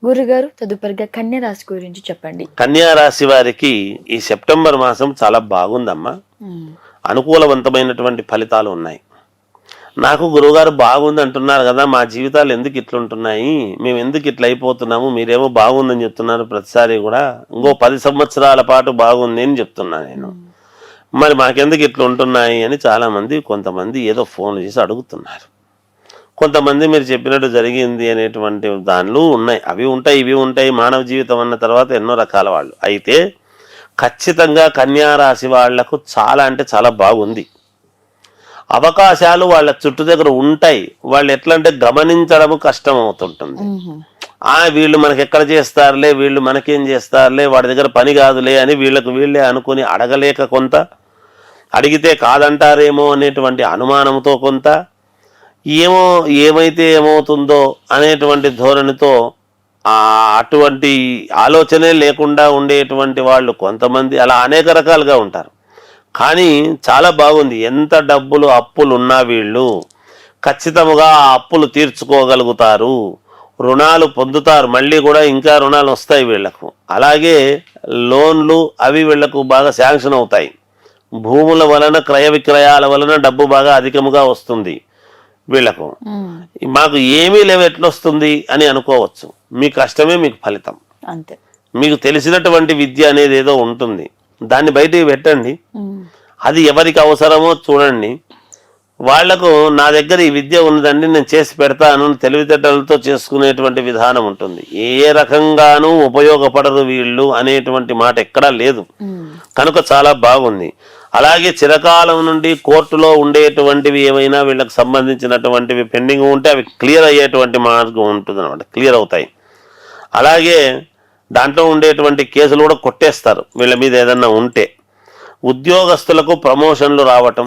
గురుగారు తదుపరిగా కన్య రాశి గురించి చెప్పండి. కన్యా రాశి వారికి ఈ సెప్టెంబర్ మాసం చాలా బాగుందమ్మా. అనుకూలవంతమైనటువంటి ఫలితాలు ఉన్నాయి. నాకు గురువుగారు బాగుంది అంటున్నారు కదా, మా జీవితాలు ఎందుకు ఇట్లుంటున్నాయి, మేము ఎందుకు ఇట్లా అయిపోతున్నాము, మీరేమో బాగుందని చెప్తున్నారు ప్రతిసారి కూడా, ఇంకో 10 సంవత్సరాల పాటు బాగుంది అని చెప్తున్నా నేను, మరి మాకెందుకు ఇట్లా ఉంటున్నాయి అని చాలామంది కొంతమంది ఏదో ఫోన్లు చేసి అడుగుతున్నారు. కొంతమంది మీరు చెప్పినట్టు జరిగింది అనేటువంటి దానిలో ఉన్నాయి, అవి ఉంటాయి ఇవి ఉంటాయి. మానవ జీవితం అన్న తర్వాత ఎన్నో రకాల వాళ్ళు. అయితే ఖచ్చితంగా కన్యా రాశి వాళ్లకు చాలా అంటే చాలా బాగుంది. అవకాశాలు వాళ్ళ చుట్టూ దగ్గర ఉంటాయి. వాళ్ళు ఎట్లా అంటే గమనించడము కష్టం అవుతుంటుంది. వీళ్ళు మనకి ఎక్కడ చేస్తారులే, వీళ్ళు మనకేం చేస్తారులే, వాడి దగ్గర పని కాదులే అని వీళ్ళకు వీళ్ళే అనుకుని అడగలేక కొంత, అడిగితే కాదంటారేమో అనేటువంటి అనుమానంతో కొంత, ఏమైతే ఏమవుతుందో అనేటువంటి ధోరణితో అటువంటి ఆలోచనే లేకుండా ఉండేటువంటి వాళ్ళు కొంతమంది అలా అనేక రకాలుగా ఉంటారు. కానీ చాలా బాగుంది. ఎంత డబ్బులు అప్పులు ఉన్నా వీళ్ళు ఖచ్చితంగా ఆ అప్పులు తీర్చుకోగలుగుతారు, రుణాలు పొందుతారు, మళ్ళీ కూడా ఇంకా రుణాలు వస్తాయి వీళ్లకు. అలాగే లోన్లు అవి వీళ్లకు బాగా శాంక్షన్ అవుతాయి. భూముల వలన క్రయ విక్రయాల వలన డబ్బు బాగా అధికముగా వస్తుంది వీళ్లకు. మాకు ఏమీ లేవు ఎట్లొస్తుంది అని అనుకోవచ్చు. మీ కష్టమే మీకు ఫలితం. అంతే. మీకు తెలిసినటువంటి విద్య అనేది ఏదో ఉంటుంది, దాన్ని బయటికి పెట్టండి. అది ఎవరికి అవసరమో చూడండి. వాళ్లకు నా దగ్గర ఈ విద్య ఉన్నదండి, నేను చేసి పెడతాను, తెలివితేటలతో చేసుకునేటువంటి విధానం ఉంటుంది. ఏ రకంగానూ ఉపయోగపడరు వీళ్ళు అనేటువంటి మాట ఎక్కడా లేదు. కనుక చాలా బాగుంది. అలాగే చిరకాలం నుండి కోర్టులో ఉండేటువంటివి ఏమైనా వీళ్ళకి సంబంధించినటువంటివి పెండింగ్ ఉంటే అవి క్లియర్ అయ్యేటువంటి మార్గం ఉంటుంది అనమాట, క్లియర్ అవుతాయి. అలాగే దాంట్లో ఉండేటువంటి కేసులు కూడా కొట్టేస్తారు వీళ్ళ మీద ఏదన్నా ఉంటే. ఉద్యోగస్తులకు ప్రమోషన్లు రావటం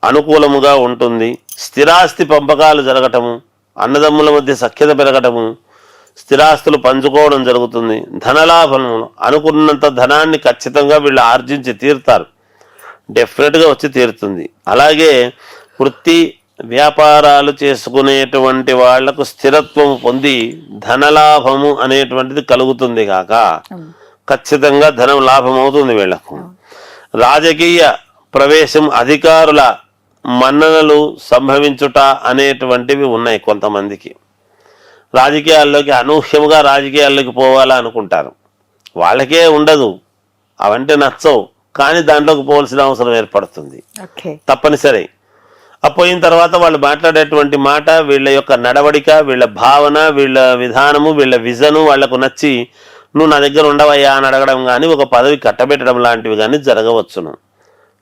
అనుకూలముగా ఉంటుంది. స్థిరాస్తి పంపకాలు జరగటము, అన్నదమ్ముల మధ్య సఖ్యత పెరగటము, స్థిరాస్తులు పంచుకోవడం జరుగుతుంది. ధనలాభము, అనుకున్నంత ధనాన్ని ఖచ్చితంగా వీళ్ళు ఆర్జించి తీరుతారు, డెఫినెట్గా వచ్చి తీరుతుంది. అలాగే వృత్తి వ్యాపారాలు చేసుకునేటువంటి వాళ్లకు స్థిరత్వం పొంది ధనలాభము అనేటువంటిది కలుగుతుంది కాక ఖచ్చితంగా ధనం లాభం అవుతుంది వీళ్లకు. రాజకీయ ప్రవేశం, అధికారుల మన్ననలు సంభవించుట అనేటువంటివి ఉన్నాయి కొంతమందికి. రాజకీయాల్లోకి అనూహ్యముగా రాజకీయాల్లోకి పోవాలా అనుకుంటారు, వాళ్ళకే ఉండదు, అవంటే నచ్చవు, కానీ దాంట్లోకి పోవాల్సిన అవసరం ఏర్పడుతుంది తప్పనిసరి. పోయిన తర్వాత వాళ్ళు మాట్లాడేటువంటి మాట, వీళ్ళ యొక్క నడవడిక, వీళ్ళ భావన, వీళ్ళ విధానము, వీళ్ళ విజను వాళ్లకు నచ్చి నువ్వు నా దగ్గర ఉండవయ్యా అని అడగడం కానీ, ఒక పదవి కట్టబెట్టడం లాంటివి కానీ జరగవచ్చును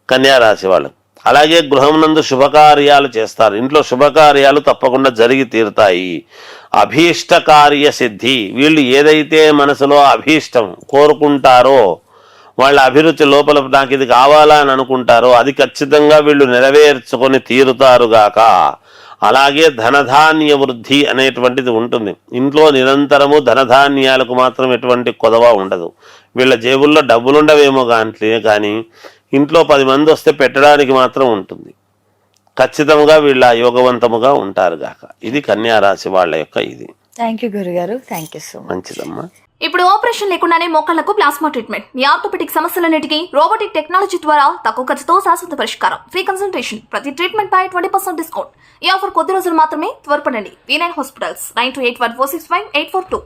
కన్యారాశి వాళ్ళు. అలాగే గృహమునందు శుభకార్యాలు చేస్తారు, ఇంట్లో శుభకార్యాలు తప్పకుండా జరిగి తీరుతాయి. అభీష్ట కార్య సిద్ధి, వీళ్ళు ఏదైతే మనసులో అభీష్టం కోరుకుంటారో, వాళ్ళ అభిరుచి లోపల నాకు ఇది కావాలా అని అనుకుంటారో అది ఖచ్చితంగా వీళ్ళు నెరవేర్చుకొని తీరుతారుగాక. అలాగే ధనధాన్య వృద్ధి అనేటువంటిది ఉంటుంది. ఇంట్లో నిరంతరము ధనధాన్యాలకు మాత్రం ఎటువంటి కొదవ ఉండదు. వీళ్ళ జేబుల్లో డబ్బులుండవేమో కానీ ఇంట్లో 10 మంది వస్తే పెట్టడానికి మాత్రం ఉంటుంది. ఖచ్చితంగా వీళ్ళ యోగవంతముగా ఉంటారు గాక. ఇది కన్యా రాశి వాళ్ళ యొక్క ఇది. థ్యాంక్ యూ గురుగారు. Thank you so much. మంచిదమ్మా. ఇప్పుడు ఆపరేషన్ లేకుండానే మోకాళ్లకు ప్లాస్మా ట్రీట్మెంట్, మీ ఆర్థోపెటిక్ సమస్యలన్నిటికీ రోబోటిక్ టెక్నాలజీ ద్వారా తక్కువ ఖర్చుతో శాశ్వత పరిష్కారం, ఫ్రీ కన్సల్టేషన్, ప్రతి ట్రీట్మెంట్ పై 20% డిస్కౌంట్. ఈ ఆఫర్ కొద్ది రోజులు మాత్రమే, త్వరపడండి. V9 hospitals 9281465842.